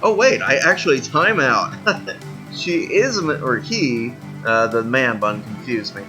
Oh wait, I actually time out. She is, or he, the man bun confused me.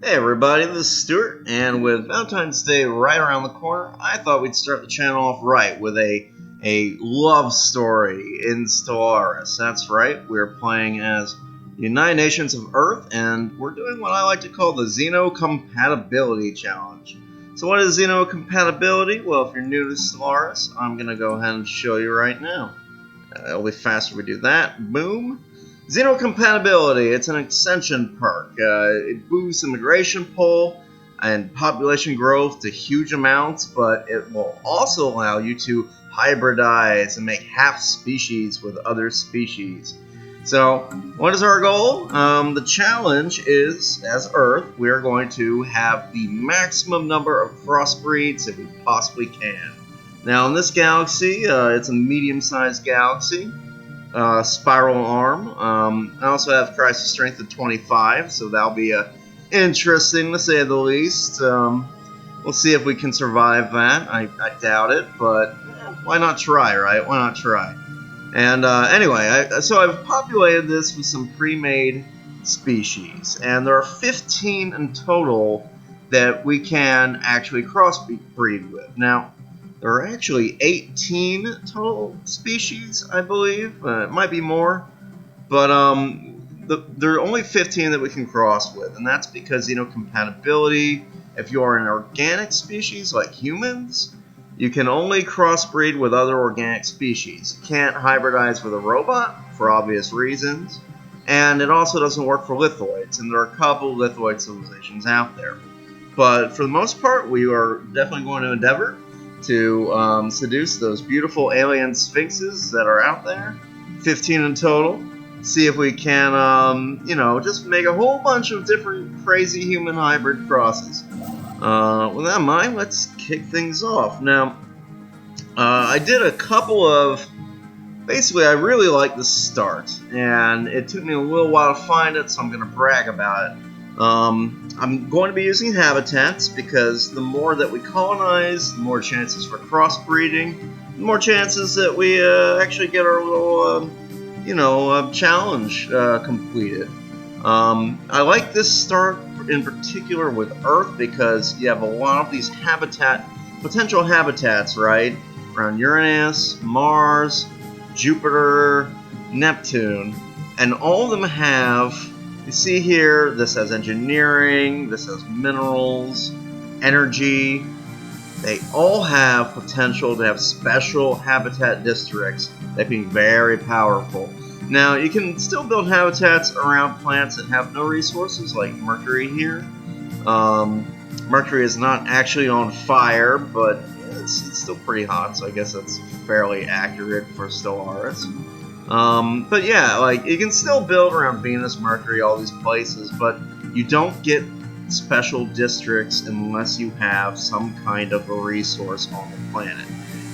Hey everybody, this is Stewart, and with Valentine's Day right around the corner, I thought we'd start the channel off right with a love story in Stellaris. That's right, we're playing as the United Nations of Earth, and we're doing what I like to call the Xeno Compatibility Challenge. So what is Xeno Compatibility? Well, if you're new to Stellaris, I'm going to go ahead and show you right now. It'll be faster if we do that. Boom. Xeno Compatibility, it's an extension perk. It boosts immigration pull and population growth to huge amounts, but it will also allow you to hybridize and make half species with other species. So, what is our goal? The challenge is, as Earth, we are going to have the maximum number of crossbreeds that we possibly can. Now, in this galaxy, it's a medium-sized galaxy. Spiral arm. I also have crisis strength of 25, so that'll be interesting to say the least. We'll see if we can survive that. I doubt it, but why not try, right? Why not try? And anyway, so I've populated this with some pre-made species, and there are 15 in total that we can actually crossbreed with. Now, there are actually 18 total species, I believe. It might be more, but there are only 15 that we can cross with, and that's because compatibility. If you are an organic species like humans, you can only crossbreed with other organic species. You can't hybridize with a robot for obvious reasons, and it also doesn't work for lithoids, and there are a couple lithoid civilizations out there. But for the most part, we are definitely going to endeavor to seduce those beautiful alien sphinxes that are out there. 15 in total. See if we can, just make a whole bunch of different crazy human hybrid crosses. With that in mind, let's kick things off. Now, I did a couple of... Basically, I really like the start, and it took me a little while to find it, so I'm going to brag about it. I'm going to be using habitats because the more that we colonize, the more chances for crossbreeding, the more chances that we actually get our little, challenge completed. I like this start in particular with Earth because you have a lot of these potential habitats, right? Around Uranus, Mars, Jupiter, Neptune, and all of them have... You see here, this has engineering, this has minerals, energy. They all have potential to have special habitat districts that can be very powerful. Now, you can still build habitats around planets that have no resources, like Mercury here. Mercury is not actually on fire, but it's still pretty hot, so I guess that's fairly accurate for Stellaris. But yeah, like, you can still build around Venus, Mercury, all these places, but you don't get special districts unless you have some kind of a resource on the planet.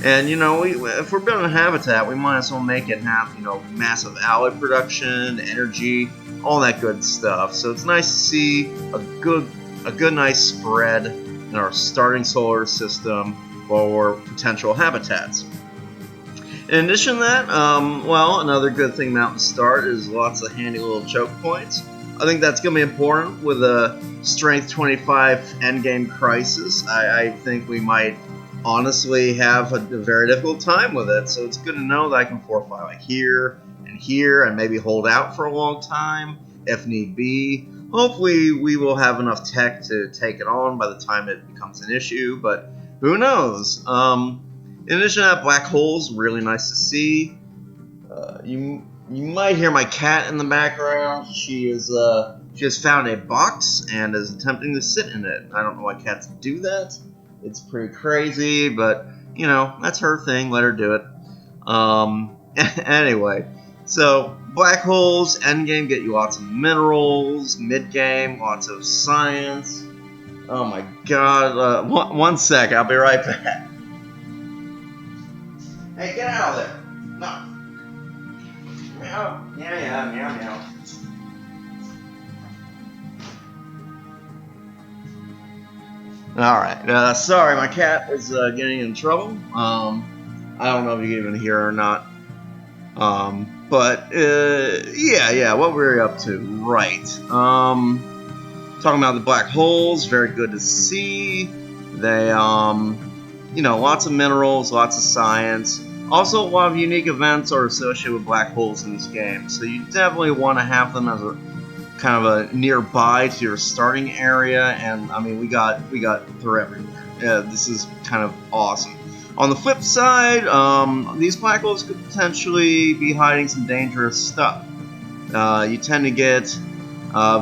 And, if we're building a habitat, we might as well make it have, massive alloy production, energy, all that good stuff. So it's nice to see a good nice spread in our starting solar system for potential habitats. In addition to that, another good thing about the start is lots of handy little choke points. I think that's going to be important with a Strength 25 endgame crisis. I think we might honestly have a very difficult time with it, so it's good to know that I can fortify like here, and maybe hold out for a long time if need be. Hopefully we will have enough tech to take it on by the time it becomes an issue, but who knows? In addition to that, black holes, really nice to see. You might hear my cat in the background. She has found a box and is attempting to sit in it. I don't know why cats do that. It's pretty crazy, but that's her thing. Let her do it. Anyway, so black holes, endgame get you lots of minerals. Midgame, lots of science. Oh my god! One sec, I'll be right back. Hey, get out of there! No. Meow, meow, meow, meow. Alright, sorry, my cat is getting in trouble. I don't know if you can even hear her or not. Yeah, what were we up to? Right. Talking about the black holes, very good to see. They, lots of minerals, lots of science. Also, a lot of unique events are associated with black holes in this game, so you definitely want to have them as a kind of a nearby to your starting area. And I mean, we got through everywhere. Yeah, this is kind of awesome. On the flip side, these black holes could potentially be hiding some dangerous stuff. You tend to get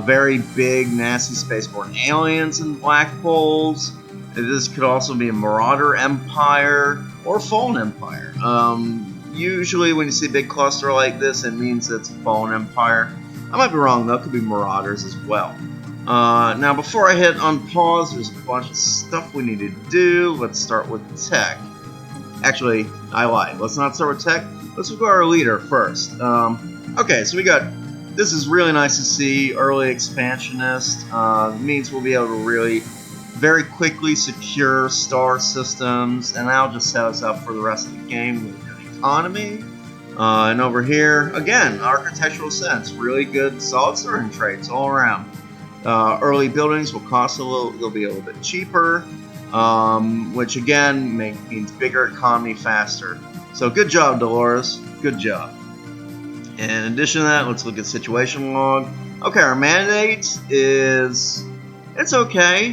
very big, nasty spaceborne aliens in black holes. This could also be a marauder empire or a fallen empire. Usually when you see a big cluster like this, it means it's a fallen empire. I might be wrong though, it could be marauders as well. Now before I hit unpause, there's a bunch of stuff we need to do. Let's start with tech. Actually, I lied. Let's not start with tech. Let's look at our leader first. Okay, so we got... This is really nice to see. Early expansionist. Means we'll be able to really very quickly secure star systems, and that'll just set us up for the rest of the game with good economy. And over here, again, architectural sense. Really good solid starting traits all around. Early buildings will cost a little, they'll be a little bit cheaper, which again means bigger economy faster. So good job, Dolores. Good job. And in addition to that, let's look at situation log. Okay, our mandate is... It's okay.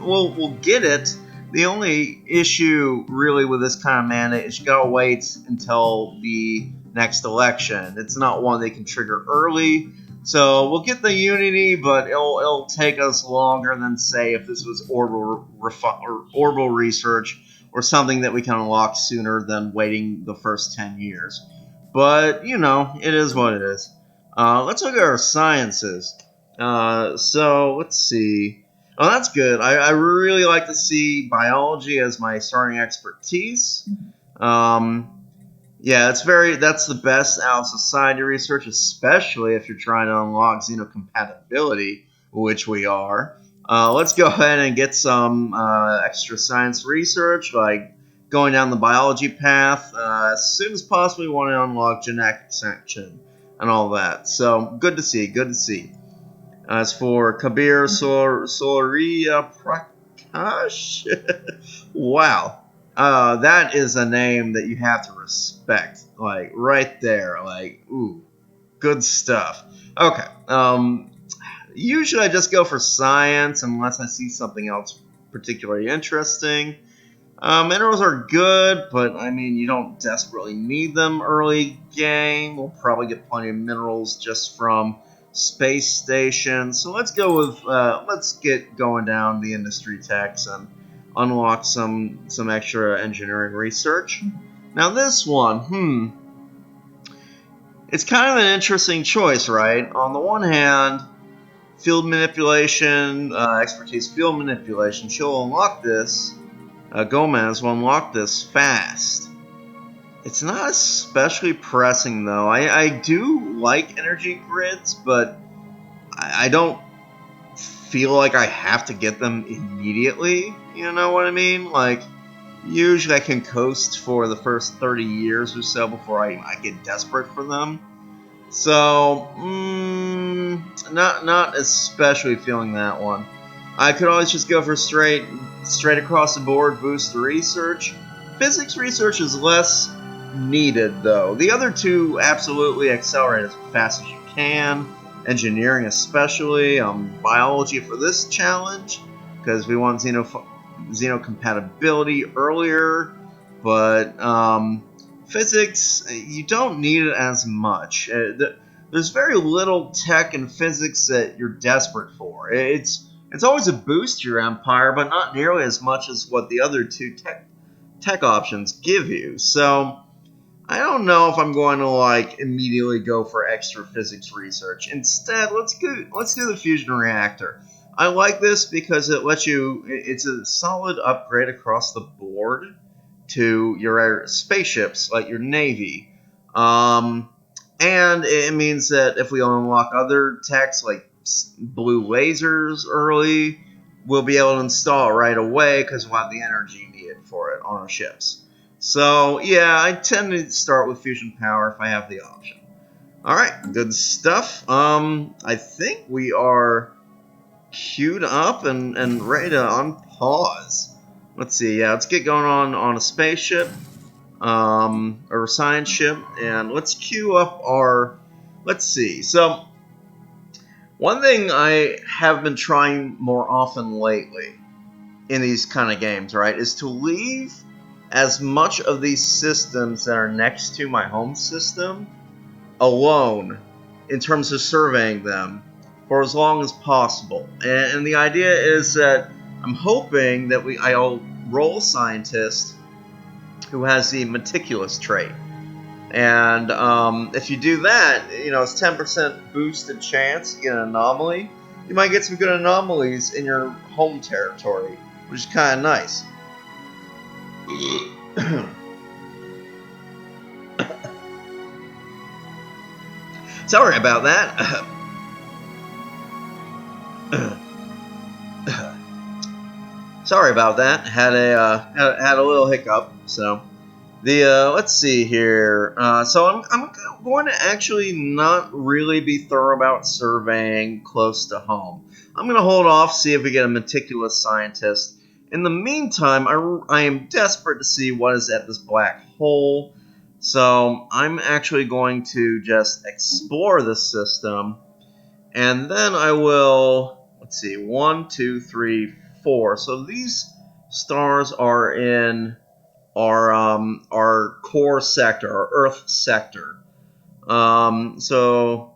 We'll get it. The only issue really with this kind of mandate is you gotta wait until the next election. It's not one they can trigger early. So we'll get the Unity, but it'll take us longer than, say, if this was orbital research or something that we can unlock sooner than waiting the first 10 years. But, you know, it is what it is. Let's look at our sciences. So, let's see. Oh, that's good. I really like to see biology as my starting expertise. Yeah, that's the best out of society research, especially if you're trying to unlock Xeno Compatibility, which we are. Let's go ahead and get some extra science research, like going down the biology path. As soon as possible, we want to unlock genetic section and all that. So, good to see, good to see. As for Kabir Soria Prakash, wow. That is a name that you have to respect. Like, right there. Like, ooh, good stuff. Okay. Usually I just go for science unless I see something else particularly interesting. Minerals are good, but I mean, you don't desperately need them early game. We'll probably get plenty of minerals just from space stations. So let's go with, let's get going down the industry techs and unlock some extra engineering research. Now this one, it's kind of an interesting choice, right? On the one hand, field manipulation, expertise field manipulation, she'll unlock this. Gomez will unlock this fast. It's not especially pressing though. I do like energy grids, but I don't feel like I have to get them immediately. You know what I mean? Like, usually I can coast for the first 30 years or so before I get desperate for them. So, not especially feeling that one. I could always just go for straight across the board boost the research. Physics research is less needed though. The other two absolutely accelerate as fast as you can. Engineering especially, biology for this challenge because we want Xeno compatibility earlier, but physics you don't need it as much. There's very little tech and physics that you're desperate for. It's always a boost to your empire, but not nearly as much as what the other two tech options give you. So I don't know if I'm going to like immediately go for extra physics research. Instead, let's do the fusion reactor. I like this because it lets you. It's a solid upgrade across the board to your spaceships, like your navy. And it means that if we unlock other techs like blue lasers early, we'll be able to install it right away because we'll have the energy needed for it on our ships. So yeah, I tend to start with fusion power if I have the option. All right, good stuff. I think we are queued up and ready to unpause. Let's see. Yeah, let's get going on a spaceship, or a science ship, and let's queue up our. Let's see. So one thing I have been trying more often lately in these kind of games, right, is to leave as much of these systems that are next to my home system alone in terms of surveying them for as long as possible. And the idea is that I'm hoping that I'll roll a scientist who has the meticulous trait. And if you do that, it's 10% boosted chance you get an anomaly. You might get some good anomalies in your home territory, which is kind of nice. Sorry about that. Sorry about that. Had a little hiccup. So let's see here. So I'm going to actually not really be thorough about surveying close to home. I'm going to hold off, see if we get a meticulous scientist. In the meantime, I am desperate to see what is at this black hole. So I'm actually going to just explore the system, and then I will, let's see, 1, 2, 3, 4. So these stars are in our core sector, our Earth sector. So,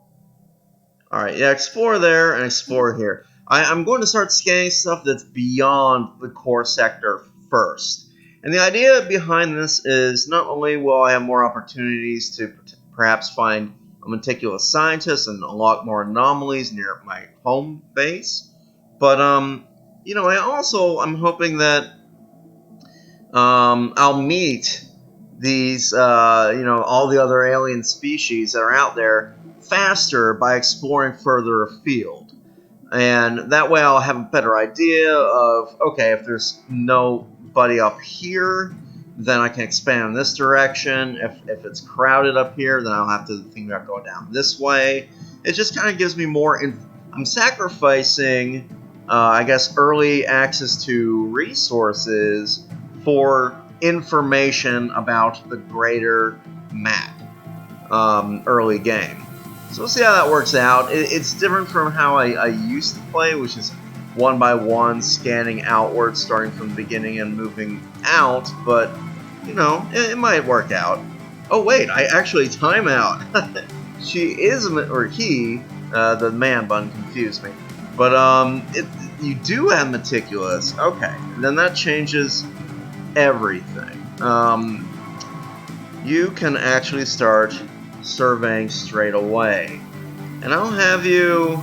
all right, yeah, explore there and explore here. I'm going to start scanning stuff that's beyond the core sector first. And the idea behind this is not only will I have more opportunities to perhaps find a meticulous scientist and unlock more anomalies near my home base, but I'm hoping that I'll meet these all the other alien species that are out there faster by exploring further afield. And that way I'll have a better idea of, okay, if there's nobody up here, then I can expand in this direction. If it's crowded up here, then I'll have to think about going down this way. It just kind of gives me more. I'm sacrificing, I guess, early access to resources for information about the greater map early game. So we'll see how that works out. It's different from how I used to play, which is one by one, scanning outwards, starting from the beginning and moving out, but, it might work out. Oh, wait, I actually time out. She is, or he, the man bun confused me. But, you do have meticulous. Okay, then that changes everything. You can actually start surveying straight away. And I'll have you...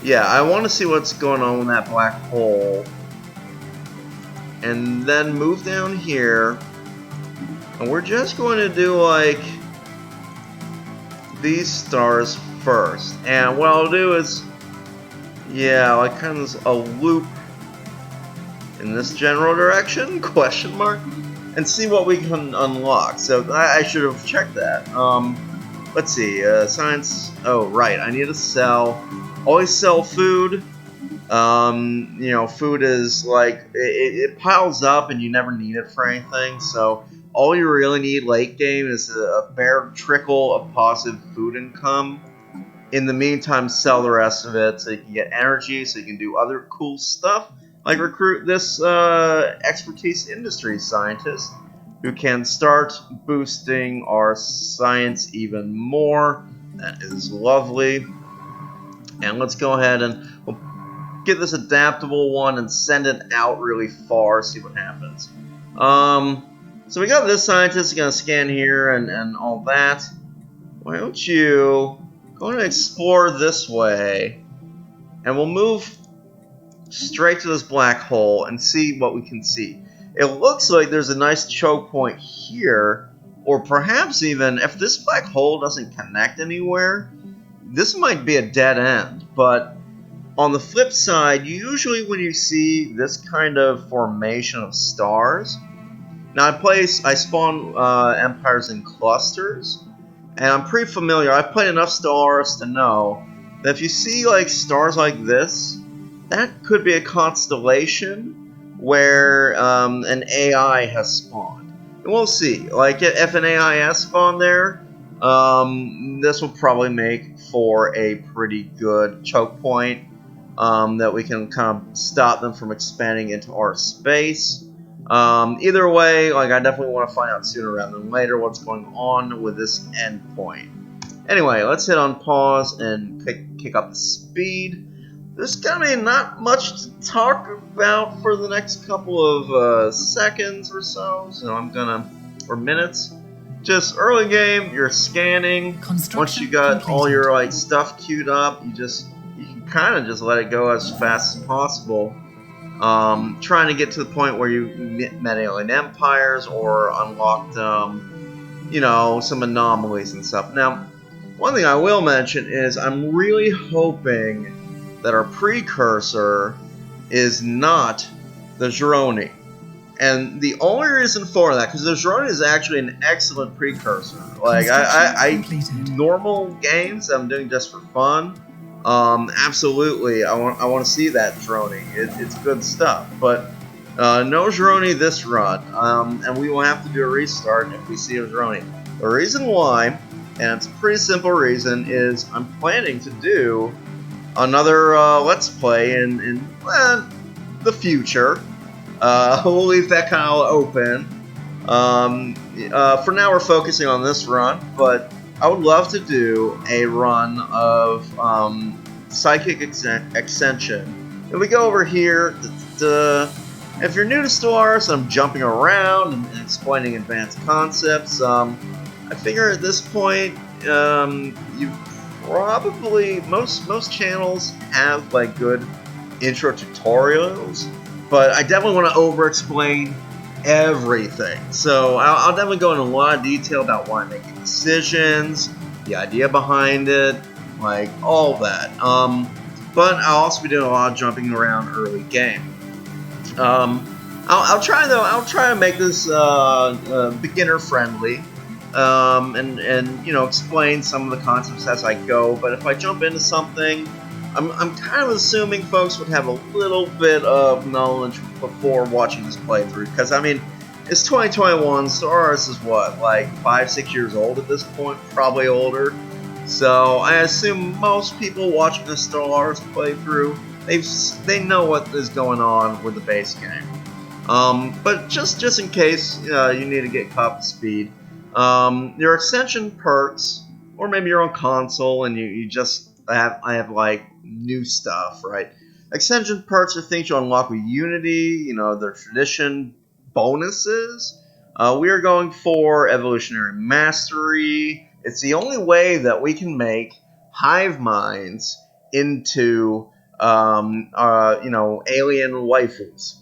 Yeah, I want to see what's going on with that black hole. And then move down here. And we're just going to do, like, these stars first. And what I'll do is... Yeah, like kind of a loop in this general direction, question mark, and see what we can unlock. So I should have checked that. Let's see, science, oh right, I need to sell, always sell food. Food is like, it piles up and you never need it for anything, so all you really need late game is a bare trickle of positive food income. In the meantime, sell the rest of it so you can get energy, so you can do other cool stuff, like recruit this expertise industry scientist who can start boosting our science even more. That is lovely. And let's go ahead and we'll get this adaptable one and send it out really far, see what happens. So we got this scientist going to scan here and all that. Why don't you go and explore this way, and we'll move straight to this black hole and see what we can see. It looks like there's a nice choke point here, or perhaps even, if this black hole doesn't connect anywhere, this might be a dead end, but On the flip side, usually when you see this kind of formation of stars, now I spawn empires in clusters, and I'm pretty familiar. I've played enough Stellaris to know that if you see like stars like this, that could be a constellation where an AI has spawned. And we'll see. Like if an AI has spawned there, this will probably make for a pretty good choke point that we can kind of stop them from expanding into our space. Either way, like I definitely want to find out sooner rather than later what's going on with this endpoint. Anyway, let's hit on pause and kick up the speed. There's gonna be not much to talk about for the next couple of seconds or so. Or minutes. Just early game, you're scanning. Once you got all your like stuff queued up, you can kind of just let it go as fast as possible. Trying to get to the point where you met alien empires or unlocked, some anomalies and stuff. Now, one thing I will mention is I'm really hoping that our precursor is not the Xeroni. And the only reason for that, because the Xeroni is actually an excellent precursor. Like, normal games I'm doing just for fun, absolutely, I want to see that Xeroni. It's good stuff, but no Xeroni this run, and we will have to do a restart if we see a Xeroni. The reason why, and it's a pretty simple reason, is I'm planning to do another Let's Play in the future. We'll leave that kind of open. For now, we're focusing on this run, but I would love to do a run of Psychic Ascension. If we go over here, if you're new to Stellaris, I'm jumping around and explaining advanced concepts. I figure at this point, you probably most channels have like good intro tutorials, but I definitely want to over-explain everything. So I'll definitely go into a lot of detail about why I'm making decisions, the idea behind it, like all that. But I'll also be doing a lot of jumping around early game. I'll try to make this beginner friendly, and explain some of the concepts as I go. But if I jump into something, I'm kind of assuming folks would have a little bit of knowledge before watching this playthrough, because I mean, it's 2021. Stellaris is what, like 5-6 years old at this point, probably older. So I assume most people watching the Stellaris playthrough, they know what is going on with the base game. But just in case you need to get caught up to speed, your Ascension perks, or maybe you're on console and you just I have like new stuff, right? Ascension perks are things you unlock with Unity, their tradition bonuses. We are going for Evolutionary Mastery. It's the only way that we can make hive minds into alien waifus,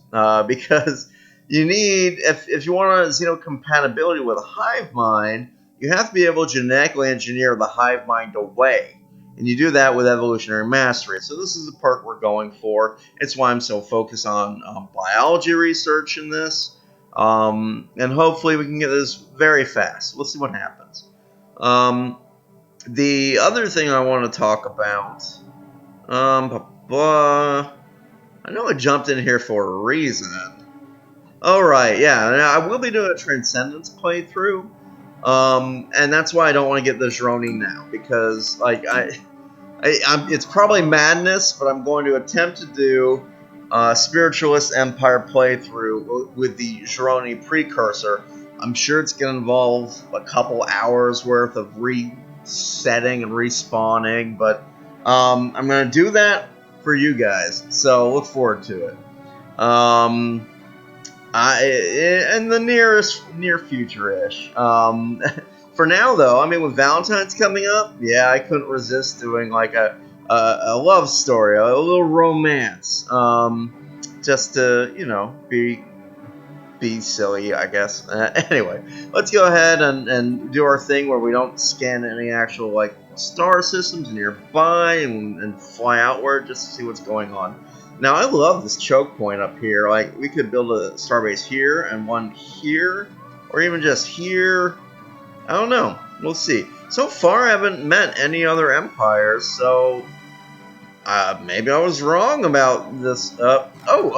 because you need, if you want Xeno Compatibility with a hive mind, you have to be able to genetically engineer the hive mind away. And you do that with Evolutionary Mastery. So this is the perk we're going for. It's why I'm so focused on biology research in this. And hopefully we can get this very fast. We'll see what happens. The other thing I want to talk about... I know I jumped in here for a reason. Alright, yeah. I will be doing a Transcendence playthrough. And that's why I don't want to get the Xeroni now, because like it's probably madness, but I'm going to attempt to do Spiritualist Empire playthrough with the Xeroni precursor. I'm sure it's going to involve a couple hours worth of resetting and respawning, but I'm going to do that for you guys, so look forward to it. In the near future-ish. For now, though, I mean, with Valentine's coming up, yeah, I couldn't resist doing like a love story, a little romance, just to be silly, I guess. Anyway, let's go ahead and do our thing where we don't scan any actual like star systems nearby and fly outward just to see what's going on. Now, I love this choke point up here. Like, we could build a starbase here and one here, or even just here. I don't know. We'll see. So far, I haven't met any other empires, so maybe I was wrong about this. Ooh,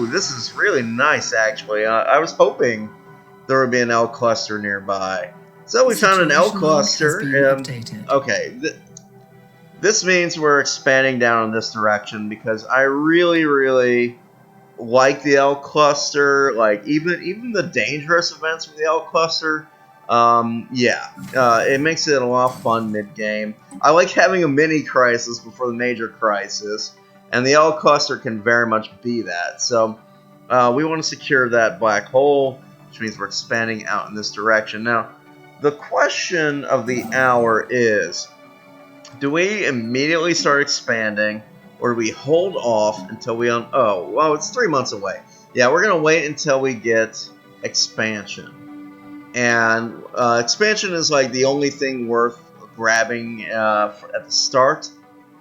this is really nice, actually. I was hoping there would be an L cluster nearby. So we found an L cluster, and okay, this means we're expanding down in this direction because I really like the L cluster. Like even the dangerous events with the L cluster. It makes it a lot of fun mid-game. I like having a mini crisis before the major crisis, and the L cluster can very much be that. So we want to secure that black hole, which means we're expanding out in this direction. Now, the question of the hour is, do we immediately start expanding, or do we hold off until we oh, well, it's 3 months away. Yeah, we're going to wait until we get expansion. And expansion is like the only thing worth grabbing at the start,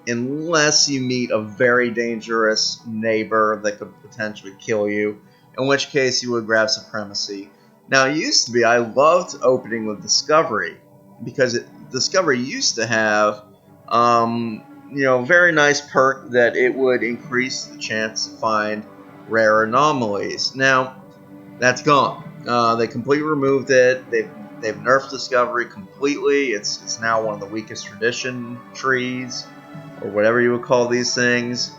unless you meet a very dangerous neighbor that could potentially kill you, in which case you would grab supremacy. Now, it used to be I loved opening with discovery, because discovery used to have very nice perk that it would increase the chance to find rare anomalies. Now, that's gone. They completely removed it. They've nerfed discovery completely. It's now one of the weakest tradition trees, or whatever you would call these things.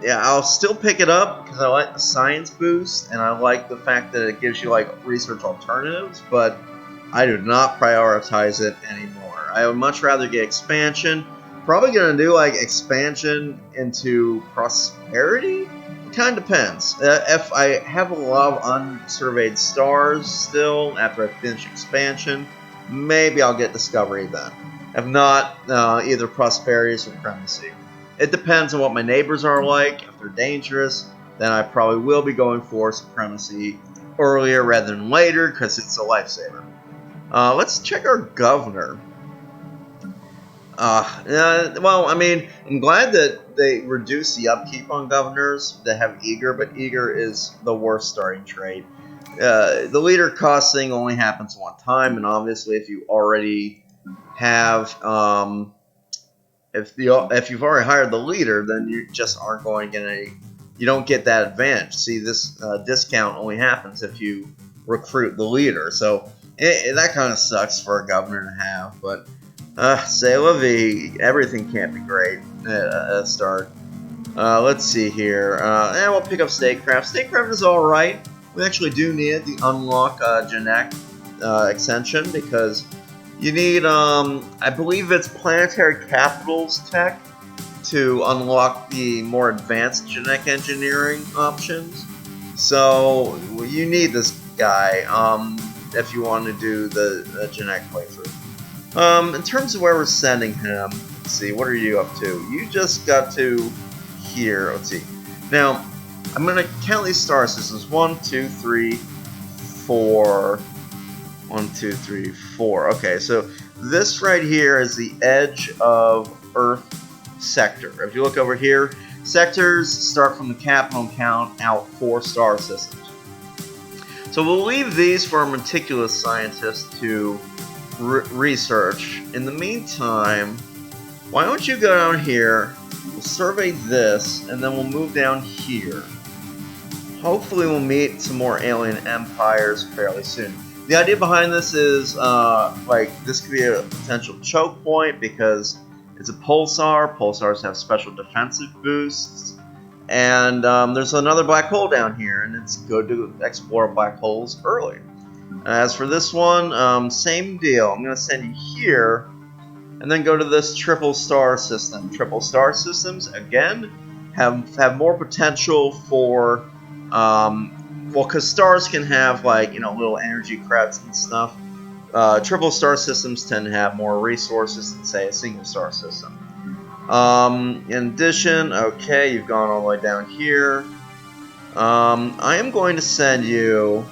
I'll still pick it up because I like the science boost, and I like the fact that it gives you like research alternatives, but I do not prioritize it anymore. I would much rather get expansion. Probably gonna do like expansion into prosperity. Kind of depends. If I have a lot of unsurveyed stars still after I finish expansion, maybe I'll get discovery then. If not, either prosperity or supremacy. It depends on what my neighbors are like. If they're dangerous, then I probably will be going for supremacy earlier rather than later because it's a lifesaver. Let's check our governor. Well, I mean, I'm glad that they reduced the upkeep on governors that have eager, but eager is the worst starting trait. The leader cost thing only happens one time, and obviously, if you already have, if you've already hired the leader, then you just aren't going to get any. You don't get that advantage. See, this discount only happens if you recruit the leader, so that kind of sucks for a governor to have, but. C'est la vie. Everything can't be great at a start. Let's see here. We'll pick up Statecraft. Statecraft is alright. We actually do need the unlock genetic extension because you need, I believe it's planetary capitals tech to unlock the more advanced genetic engineering options. So you need this guy if you want to do the genetic playthrough. In terms of where we're sending him, let's see, what are you up to? You just got to here. Let's see. Now, I'm going to count these star systems. 1, 2, 3, 4. 1, 2, 3, 4. Okay, so this right here is the edge of Earth sector. If you look over here, sectors start from the capital and count out 4 star systems. So we'll leave these for our meticulous scientists to research. In the meantime, why don't you go down here, we'll survey this, and then we'll move down here. Hopefully we'll meet some more alien empires fairly soon. The idea behind this is, this could be a potential choke point because it's a pulsar. Pulsars have special defensive boosts. And there's another black hole down here, and it's good to explore black holes early. As for this one, same deal. I'm going to send you here, and then go to this triple star system. Triple star systems, again, have more potential for, because stars can have, little energy credits and stuff. Triple star systems tend to have more resources than, say, a single star system. In addition, okay, you've gone all the way down here. I am going to send you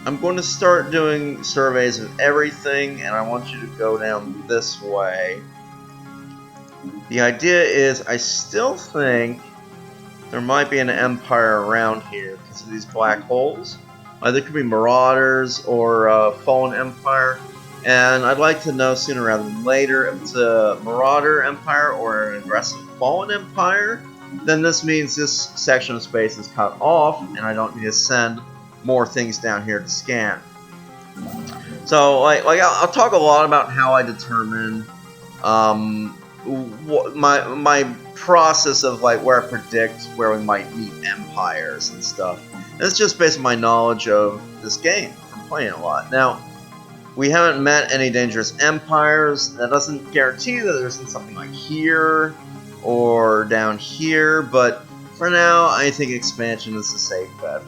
I'm going to start doing surveys of everything, and I want you to go down this way. The idea is, I still think there might be an empire around here because of these black holes. There could be marauders or fallen empire, and I'd like to know sooner rather than later if it's a marauder empire or an aggressive fallen empire. Then this means this section of space is cut off, and I don't need to send more things down here to scan. So, I'll talk a lot about how I determine my process of where I predict where we might meet empires and stuff. And it's just based on my knowledge of this game from playing a lot. Now, we haven't met any dangerous empires. That doesn't guarantee that there isn't something like here or down here, but for now, I think expansion is a safe bet.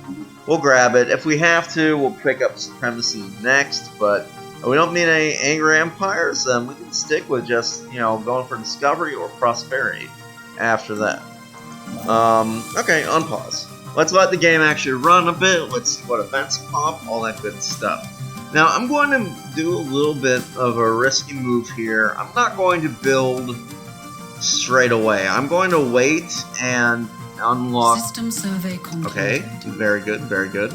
We'll grab it. If we have to, we'll pick up supremacy next, but if we don't meet any angry empires, then we can stick with just, going for discovery or prosperity after that. Okay, unpause. Let's let the game actually run a bit. Let's see what events pop, all that good stuff. Now, I'm going to do a little bit of a risky move here. I'm not going to build straight away. I'm going to wait and unlock. System survey completed. Okay, very good, very good.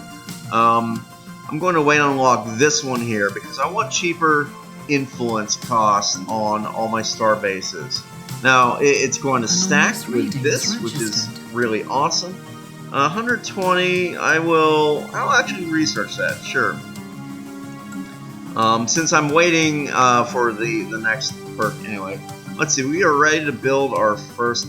I'm going to wait and unlock this one here because I want cheaper influence costs on all my star bases. Now, it's going to stack with this, which is really awesome. 120, I'll actually research that, sure. Since I'm waiting for the next perk anyway. Let's see, we are ready to build our first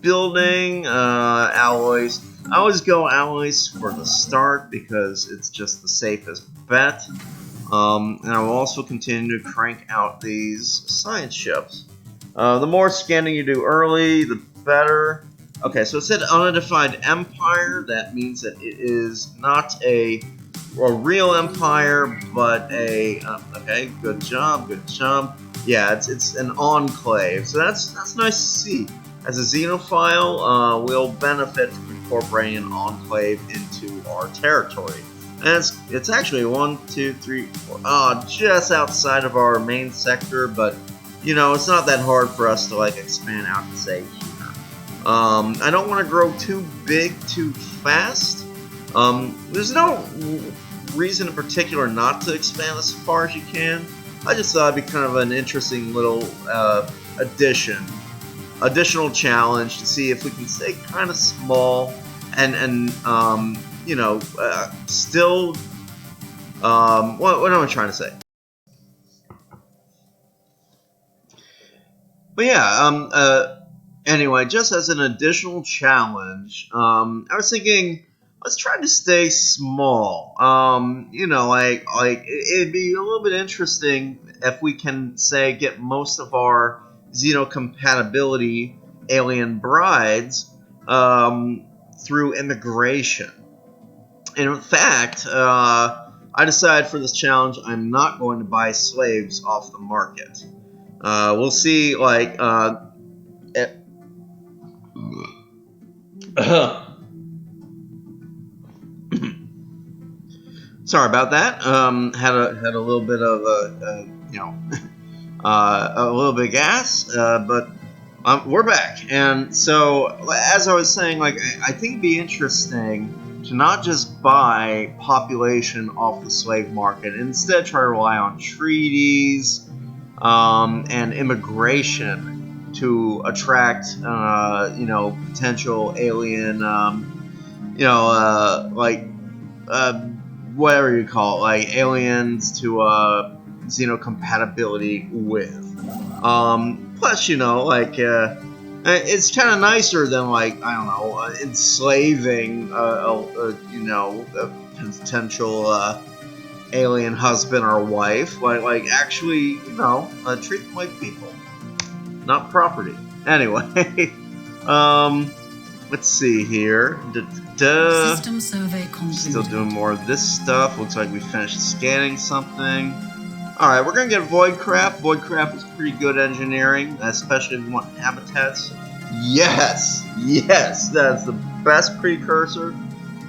building, alloys. I always go alloys for the start because it's just the safest bet. And I will also continue to crank out these science ships. The more scanning you do early, the better. Okay, so it said unidentified empire. That means that it is not a real empire, but a okay. Good job, good job. Yeah, it's an enclave, so that's nice to see. As a xenophile, we'll benefit from incorporating an enclave into our territory. And it's actually 1, 2, 3, 4, just outside of our main sector, but it's not that hard for us to expand out to say here. I don't want to grow too big too fast. There's no reason in particular not to expand as far as you can. I just thought it'd be kind of an interesting little additional challenge to see if we can stay kind of small and still what am I trying to say? But yeah, anyway, just as an additional challenge, I was thinking, let's try to stay small. It'd be a little bit interesting if we can, say, get most of our Xeno Compatibility alien brides through immigration. And in fact, I decided for this challenge I'm not going to buy slaves off the market. We'll see, sorry about that. Had a little bit of a little bit of gas, but we're back. And so, as I was saying, I think it'd be interesting to not just buy population off the slave market, instead try to rely on treaties and immigration to attract, potential alien, whatever you call it, aliens to Xeno Compatibility with. Plus, it's kind of nicer than enslaving a potential alien husband or wife. Actually, treat them like people, not property. Anyway, let's see here. System survey completed. Still doing more of this stuff. Looks like we finished scanning something. Alright, we're going to get Voidcraft. Voidcraft is pretty good engineering, especially if you want habitats. Yes! Yes! That's the best precursor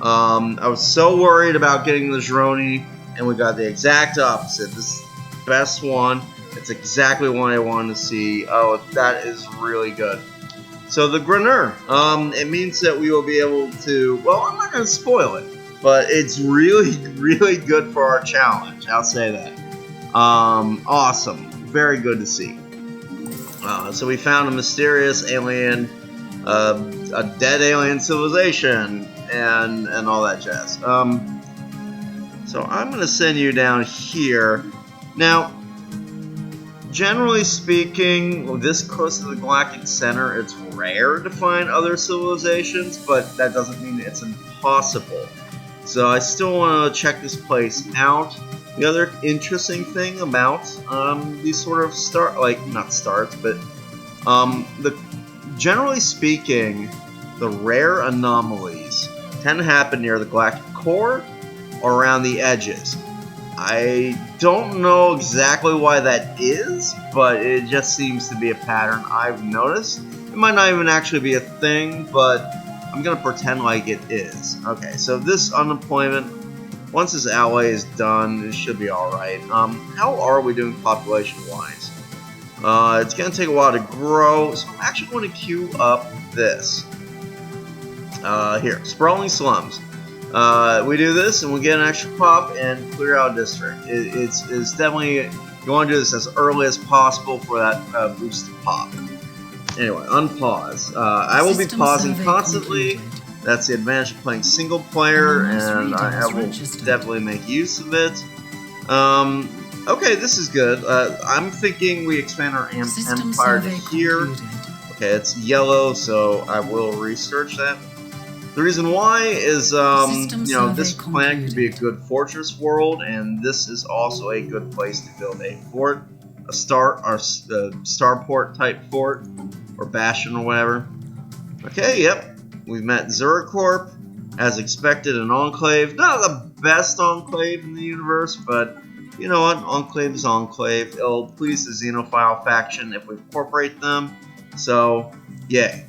I was so worried about getting the Droni, and we got the exact opposite. This is the best one. It's exactly what I wanted to see. Oh, that is really good. So the Greneur, it means that we will be able to, well, I'm not going to spoil it, but it's really, really good for our challenge. I'll say that. Awesome. Very good to see. So we found a mysterious alien, a dead alien civilization, and all that jazz. So I'm going to send you down here. Now, generally speaking, this close to the galactic center, it's rare to find other civilizations, but that doesn't mean it's impossible. So I still want to check this place out. The other interesting thing about these sort of generally speaking, the rare anomalies tend to happen near the galactic core or around the edges. I don't know exactly why that is, but it just seems to be a pattern I've noticed. It might not even actually be a thing, but I'm going to pretend like it is. Okay, so this unemployment, once this outlay is done, it should be alright. How are we doing population-wise? It's going to take a while to grow, so I'm actually going to queue up this. Here, sprawling slums. We do this and we get an extra pop and clear out a district. It's definitely, you want to do this as early as possible for that boost to pop. Anyway, unpause. I will be pausing constantly. That's the advantage of playing single player, and I will definitely make use of it. Okay, this is good. I'm thinking we expand our empire to here. Okay, it's yellow, so I will research that. The reason why is, this planet could be a good fortress world, and this is also a good place to build a fort, a starport type fort, or bastion or whatever. Okay, yep, we've met Zuracorp, as expected, an enclave. Not the best enclave in the universe, but you know what? Enclave is enclave. It'll please the Xenophile faction if we incorporate them. So, yay.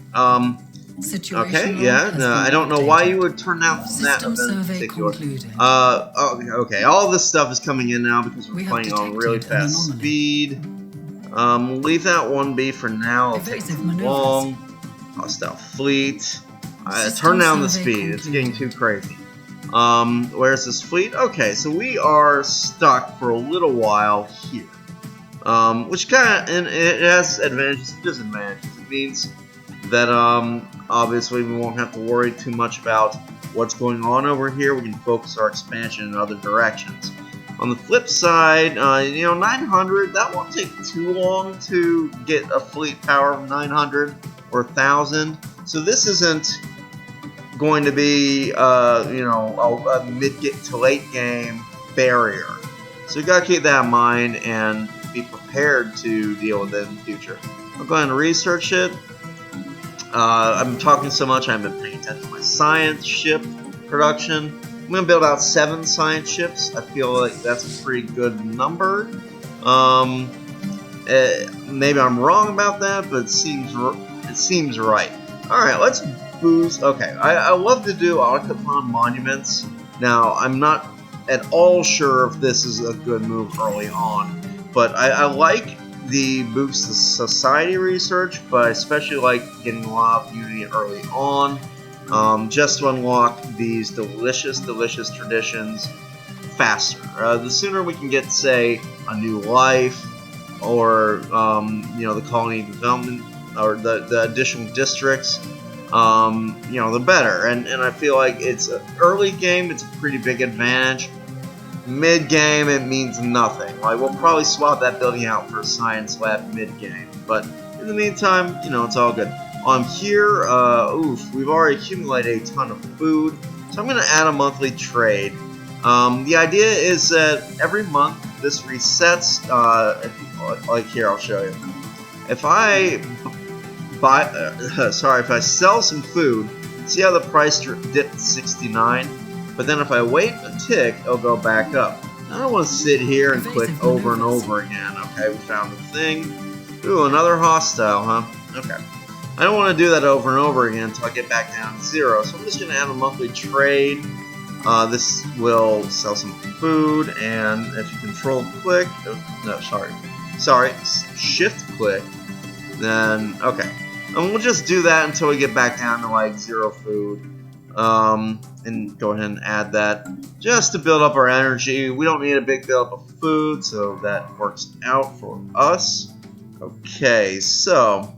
Okay, yeah, I don't know why you would turn out that event in particular. Okay, all this stuff is coming in now because we're playing on really fast speed. Leave that one be for now, it'll take too long. Hostile fleet. Turn down the speed, it's getting too crazy. Where's this fleet? Okay, so we are stuck for a little while here. Which kind of, and it has advantages and disadvantages. It means that obviously we won't have to worry too much about what's going on over here. We can focus our expansion in other directions. On the flip side, 900, that won't take too long to get a fleet power of 900 or 1,000. So this isn't going to be, a mid-get to late game barrier. So you gotta keep that in mind and be prepared to deal with it in the future. I'll go ahead and research it. I'm talking so much I haven't been paying attention to my science ship production. I'm going to build out 7 science ships. I feel like that's a pretty good number. Maybe I'm wrong about that, but it seems right. Alright, let's boost. Okay, I love to do Autocapon monuments. Now, I'm not at all sure if this is a good move early on, but I like the boost to society research, but I especially like getting a lot of unity early on, just to unlock these delicious traditions faster. The sooner we can get, say, a new life, or the colony development, or the additional districts, the better. And I feel like it's an early game, it's a pretty big advantage. Mid-game, it means nothing. Like, we'll probably swap that building out for a science lab mid-game. But in the meantime, it's all good. Here, we've already accumulated a ton of food. So I'm going to add a monthly trade. The idea is that every month this resets. Like here, I'll show you. If I if I sell some food, see how the price dipped to 69? But then if I wait a tick, it'll go back up. I don't want to sit here and click over and over again. Okay, we found the thing. Ooh, another hostile, huh? Okay. I don't want to do that over and over again until I get back down to 0. So I'm just going to add a monthly trade. This will sell some food, and if you control click, no, sorry, shift click, then okay. And we'll just do that until we get back down to like 0 food. And go ahead and add that just to build up our energy. We don't need a big build of food, so that works out for us. Okay, so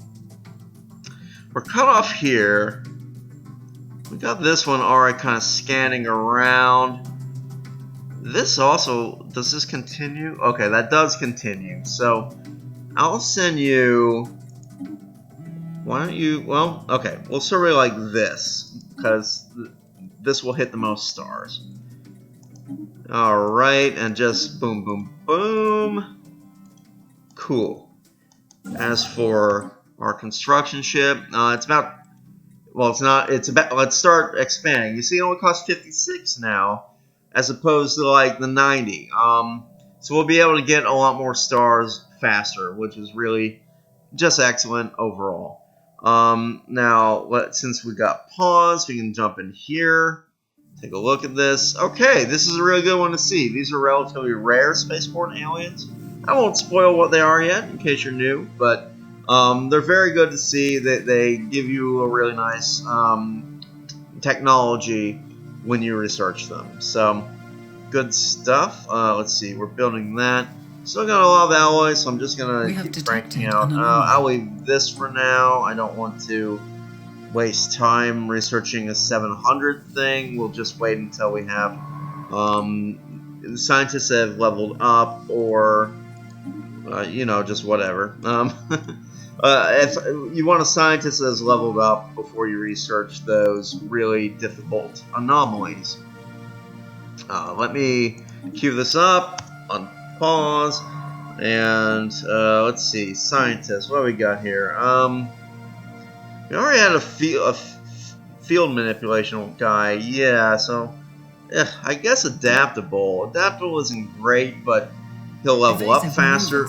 we're cut off here. We got this one already kind of scanning around. This also, does this continue? Okay, that does continue. So I'll send you, why don't you, well, okay, we'll survey like this, because this will hit the most stars. Alright, and just boom, boom, boom. Cool. As for our construction ship, it's about, well, it's not, it's about, let's start expanding. You see, it only costs 56 now, as opposed to like the 90. So we'll be able to get a lot more stars faster, which is really just excellent overall. Now, since we got pause, we can jump in here, take a look at this. Okay, this is a really good one to see. These are relatively rare spaceport aliens. I won't spoil what they are yet, in case you're new, but they're very good to see. That they give you a really nice technology when you research them. So, good stuff. Let's see, we're building that. Still got a lot of alloys, so I'm just gonna keep cranking out. I'll leave this for now. I don't want to waste time researching a 700 thing. We'll just wait until we have the scientists have leveled up, or you know, just whatever. If you want a scientist that has leveled up before you research those really difficult anomalies. Let me queue this up on pause, and let's see, scientists. What do we got here? We already had a field manipulation guy. Yeah, so I guess adaptable. Adaptable isn't great, but he'll level up faster.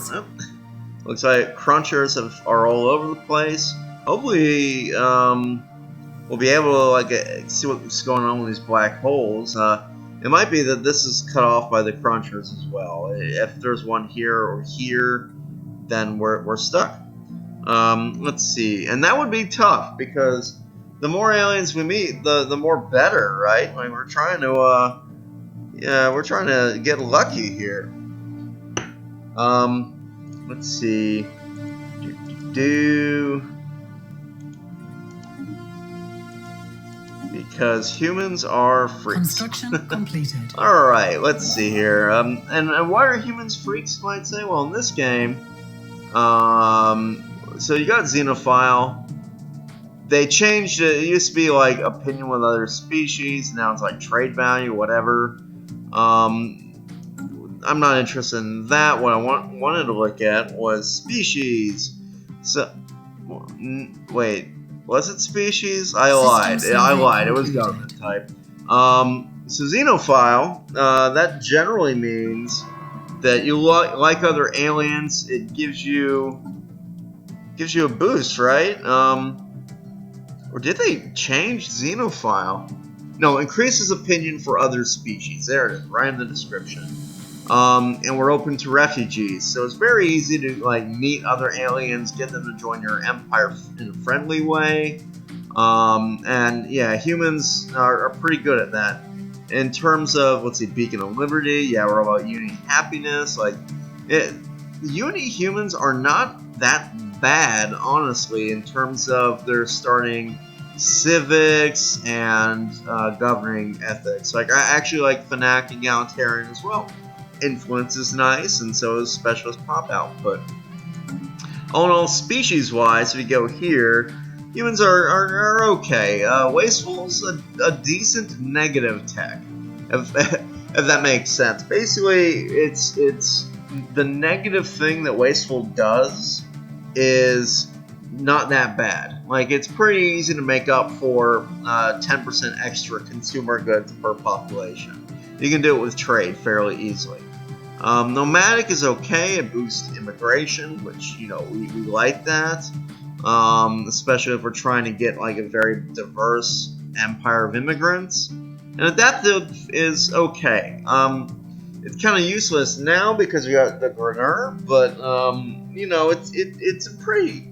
Looks like crunchers are all over the place. Hopefully, we'll be able to like see what's going on with these black holes. It might be that this is cut off by the crunchers as well. If there's one here or here, then we're stuck. Let's see, and that would be tough because the more aliens we meet, the more better, right? Like we're trying to, yeah, we're trying to get lucky here. Let's see. Because humans are freaks. Construction completed. Alright, let's see here. And why are humans freaks, you might say? Well, in this game, so you got Xenophile. They changed it. It used to be like opinion with other species. Now it's like trade value, whatever. I'm not interested in that. What I wanted to look at was species. So, wait, was it species? I lied. I lied. It was government type. So Xenophile, that generally means that you like other aliens. It gives you a boost, right? Or did they change Xenophile? No, increases opinion for other species. There it is, right in the description. And we're open to refugees, so it's very easy to like meet other aliens, get them to join your empire in a friendly way. And yeah, humans are pretty good at that. In terms of, let's see, Beacon of Liberty, yeah, we're all about UNE happiness. Like, UNE humans are not that bad, honestly, in terms of their starting civics and governing ethics. Like, I actually like Fanatic Egalitarian as well. Influence is nice, and so is Specialist Pop Output. All in all, species-wise, if we go here, humans are okay. Wasteful's a decent negative tech, if that makes sense. Basically, it's the negative thing that Wasteful does is not that bad. Like, it's pretty easy to make up for 10% extra consumer goods per population. You can do it with trade fairly easily. Nomadic is okay. It boosts immigration, which, you know, we like that. especially if we're trying to get like a very diverse empire of immigrants. And adaptive is okay. It's kind of useless now because we got the Greneur, but you know, it's a pretty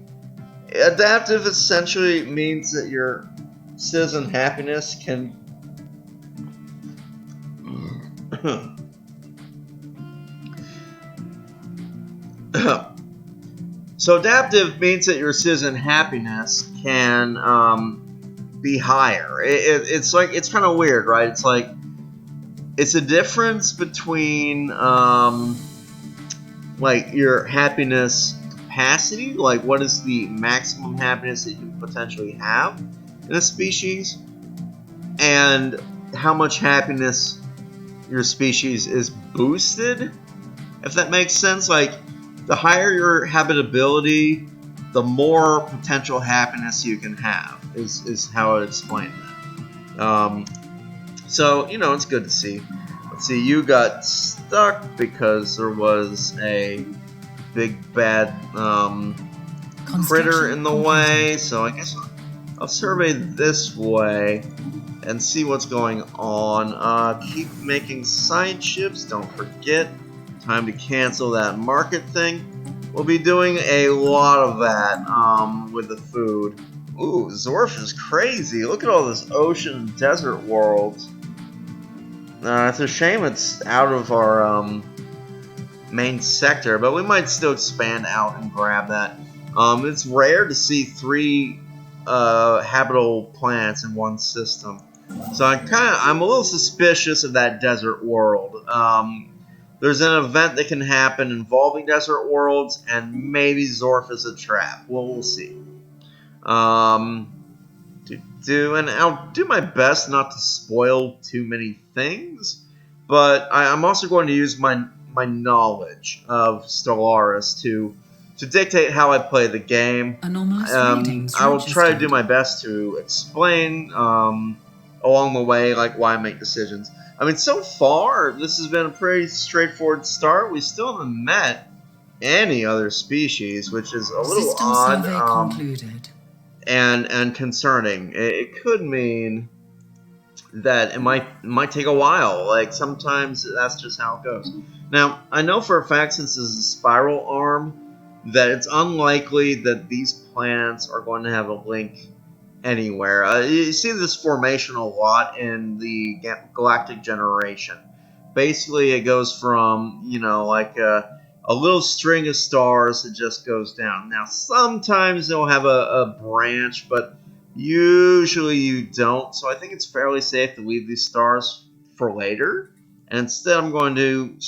adaptive. Essentially means that your citizen happiness can so adaptive means that your citizen happiness can be higher. It's like, it's kind of weird, right? It's like, it's a difference between like your happiness capacity, like what is the maximum happiness that you can potentially have in a species, and how much happiness your species is boosted, if that makes sense. Like, the higher your habitability, the more potential happiness you can have, is how I'd explain that. So, you know, it's good to see. Let's see, you got stuck because there was a big bad critter in the way, so I guess I'll survey this way and see what's going on. Keep making side ships, don't forget. Time to cancel that market thing. We'll be doing a lot of that with the food. Ooh, Zorf is crazy. Look at all this ocean and desert world. It's a shame it's out of our main sector, but we might still expand out and grab that. It's rare to see 3 habitable planets in one system, so I'm a little suspicious of that desert world. There's an event that can happen involving desert worlds, and maybe Zorf is a trap. Well, we'll see. And I'll do my best not to spoil too many things, but I'm also going to use my knowledge of Stellaris to dictate how I play the game. I will try to do my best to explain along the way, like, why I make decisions. I mean, so far this has been a pretty straightforward start. We still haven't met any other species, which is a little odd. And concerning. It could mean that it might take a while. Like, sometimes that's just how it goes. Now, I know for a fact, since this is a spiral arm, that it's unlikely that these planets are going to have a link anywhere. You see this formation a lot in the galactic generation. Basically, it goes from, you know, like a little string of stars that just goes down. Now, sometimes they'll have a branch, but usually you don't. So I think it's fairly safe to leave these stars for later. And instead, I'm going to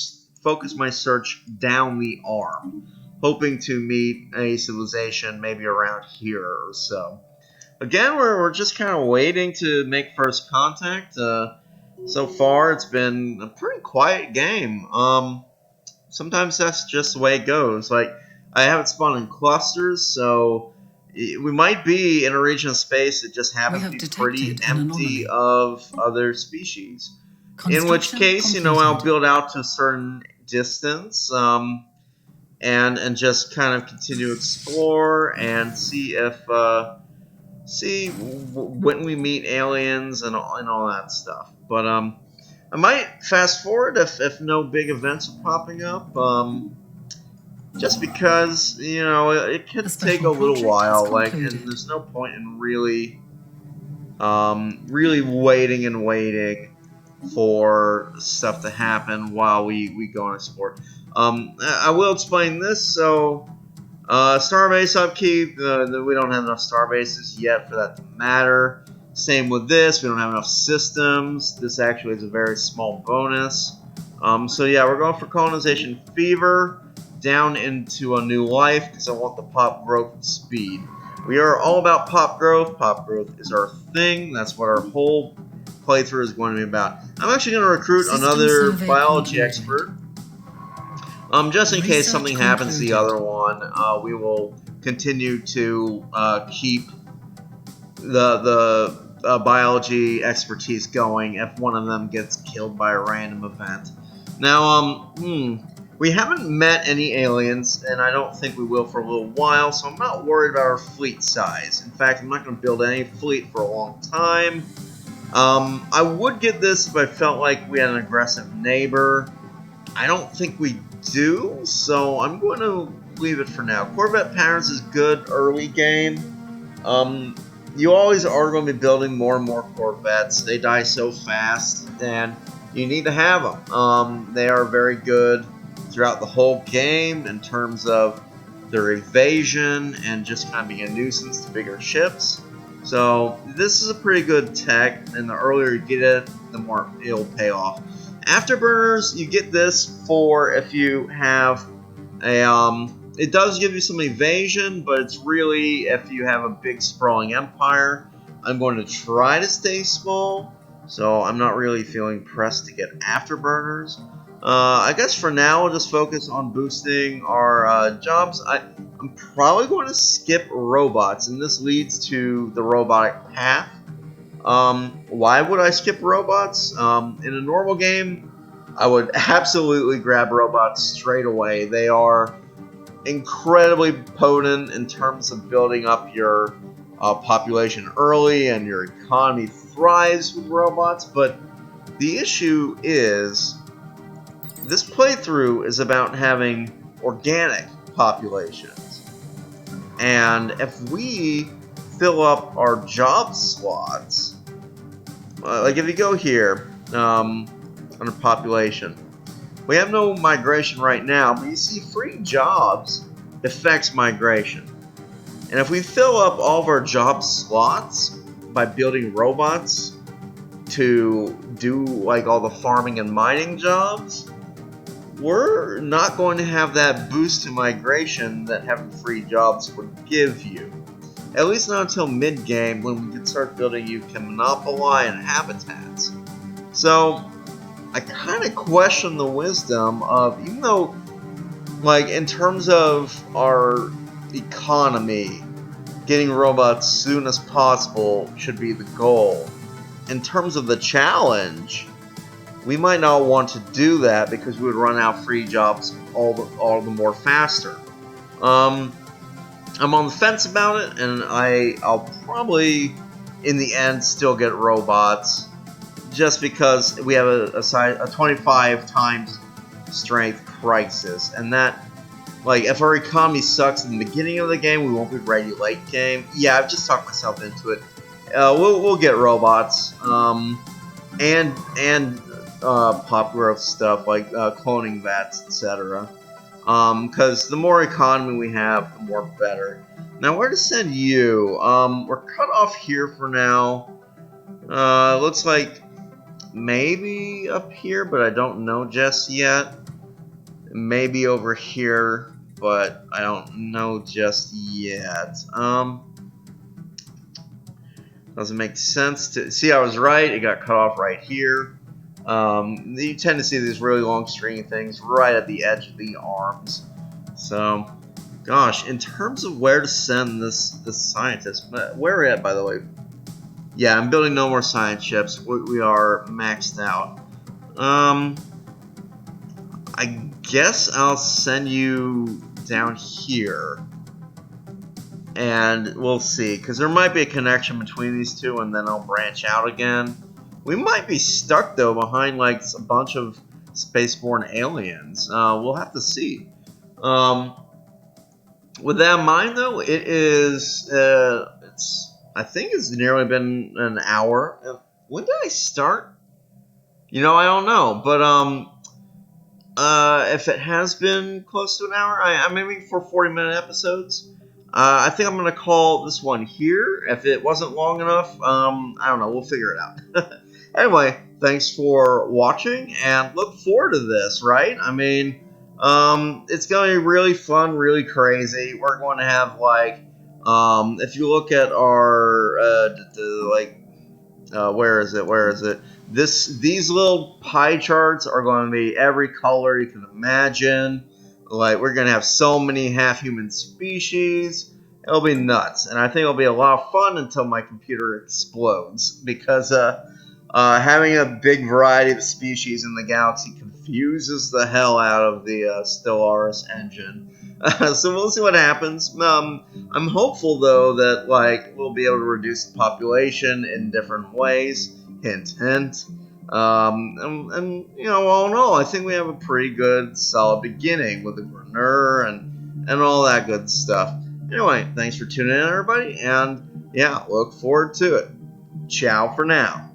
focus my search down the arm, hoping to meet a civilization maybe around here or so. Again, we're just kind of waiting to make first contact. So far, it's been a pretty quiet game. Sometimes that's just the way it goes. Like, I haven't spawned in clusters, so we might be in a region of space that just happens to be pretty empty of other species. In which case, you know, I'll build out to a certain distance, and just kind of continue to explore and see if when we meet aliens and all that stuff. But I might fast forward if no big events are popping up, just because, you know, it could take a little while. Like, and there's no point in really waiting and waiting for stuff to happen while we go and explore. I will explain this. So, starbase upkeep, we don't have enough starbases yet for that to matter. Same with this, we don't have enough systems. This actually is a very small bonus. So yeah, we're going for colonization fever, down into a new life, because I want the pop growth speed. We are all about pop growth. Pop growth is our thing. That's what our whole playthrough is going to be about. I'm actually going to recruit another biology expert. Just in case something happens to the other one, we will continue to keep the biology expertise going if one of them gets killed by a random event. Now, We haven't met any aliens, and I don't think we will for a little while, so I'm not worried about our fleet size. In fact, I'm not going to build any fleet for a long time. I would get this if I felt like we had an aggressive neighbor. I don't think we do, so I'm going to leave it for now. Corvette patterns is good early game. You always are going to be building more and more Corvettes. They die so fast, and you need to have them. They are very good throughout the whole game in terms of their evasion and just kind of being a nuisance to bigger ships. So this is a pretty good tech, and the earlier you get it, the more it'll pay off. Afterburners, you get this for if you have a it does give you some evasion, but it's really if you have a big sprawling empire. I'm going to try to stay small, so I'm not really feeling pressed to get afterburners. I guess for now we'll just focus on boosting our jobs. I'm probably going to skip robots, and this leads to the robotic path. Why would I skip robots? In a normal game, I would absolutely grab robots straight away. They are incredibly potent in terms of building up your population early, and your economy thrives with robots. But the issue is, this playthrough is about having organic populations. And if we fill up our job slots, like if you go here, under population, we have no migration right now, but you see free jobs affects migration. And if we fill up all of our job slots by building robots to do like all the farming and mining jobs, we're not going to have that boost to migration that having free jobs would give you. At least not until mid-game, when we can start building you can monopolize and habitats. So I kind of question the wisdom of, even though, like, in terms of our economy, getting robots soon as possible should be the goal. In terms of the challenge, we might not want to do that because we would run out free jobs all the more faster. I'm on the fence about it, and I'll probably, in the end, still get robots, just because we have a 25 times strength crisis, and that, like, if our economy sucks in the beginning of the game, we won't be ready late game. Yeah, I've just talked myself into it. We'll get robots, and pop growth stuff like cloning vats, etc. Because the more economy we have, the more better. Now, where to send you? We're cut off here for now. Looks like maybe up here, but I don't know just yet. Maybe over here, but I don't know just yet. Doesn't make sense to see. I was right. It got cut off right here. You tend to see these really long stringy things right at the edge of the arms. So, gosh, in terms of where to send this scientist, where are we at, by the way? Yeah, I'm building no more science ships. We are maxed out. I guess I'll send you down here, and we'll see, because there might be a connection between these two, and then I'll branch out again. We might be stuck, though, behind like a bunch of spaceborne aliens. We'll have to see. With that in mind, though, it is I think it's nearly been an hour. When did I start? You know, I don't know, but if it has been close to an hour, I'm aiming for 40-minute episodes. I think I'm gonna call this one here. If it wasn't long enough, I don't know. We'll figure it out. Anyway, thanks for watching, and look forward to this, right? I mean, it's going to be really fun, really crazy. We're going to have, like, if you look at our, where is it? These little pie charts are going to be every color you can imagine. Like, we're going to have so many half-human species. It'll be nuts, and I think it'll be a lot of fun until my computer explodes, because having a big variety of species in the galaxy can confuses the hell out of the Stellaris engine. So we'll see what happens. I'm hopeful though that we'll be able to reduce the population in different ways. Hint, hint. And all in all, I think we have a pretty good, solid beginning with the Grenur and all that good stuff. Anyway, thanks for tuning in, everybody, and yeah, look forward to it. Ciao for now.